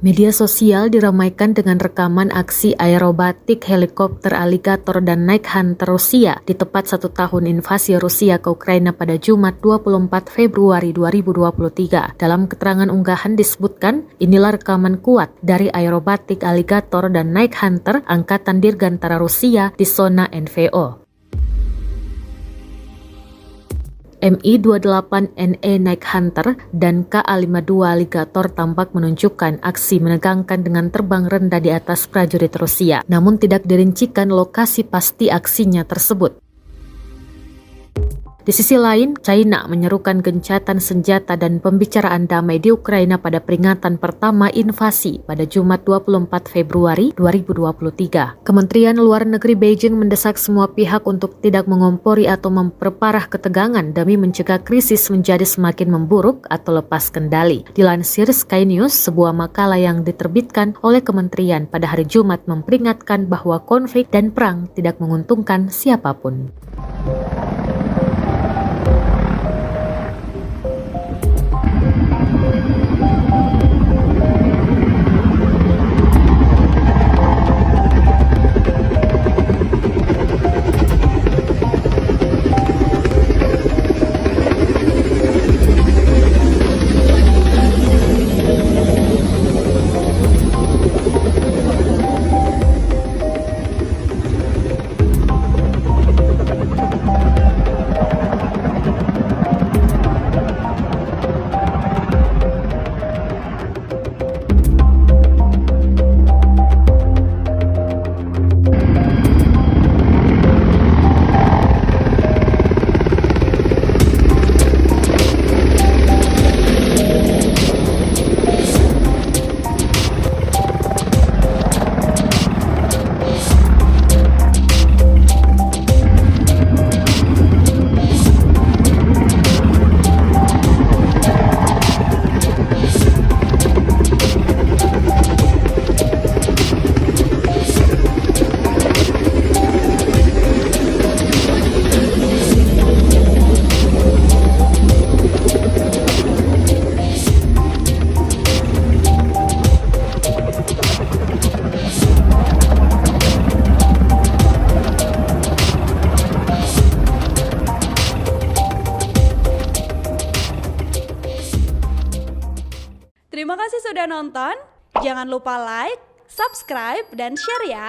Media sosial diramaikan dengan rekaman aksi aerobatik helikopter aligator dan Night Hunter Rusia di tepat 1 tahun invasi Rusia ke Ukraina pada Jumat 24 Februari 2023. Dalam keterangan unggahan disebutkan, inilah rekaman kuat dari aerobatik aligator dan Night Hunter Angkatan Dirgantara Rusia di zona NVO. Mi-28NE Night Hunter dan Ka-52 Alligator tampak menunjukkan aksi menegangkan dengan terbang rendah di atas prajurit Rusia, namun tidak dirincikan lokasi pasti aksinya tersebut. Di sisi lain, China menyerukan gencatan senjata dan pembicaraan damai di Ukraina pada peringatan pertama invasi pada Jumat 24 Februari 2023. Kementerian Luar Negeri Beijing mendesak semua pihak untuk tidak mengompori atau memperparah ketegangan demi mencegah krisis menjadi semakin memburuk atau lepas kendali. Dilansir Sky News, sebuah makalah yang diterbitkan oleh kementerian pada hari Jumat memperingatkan bahwa konflik dan perang tidak menguntungkan siapapun. Terima kasih sudah nonton. Jangan lupa like, subscribe, dan share ya.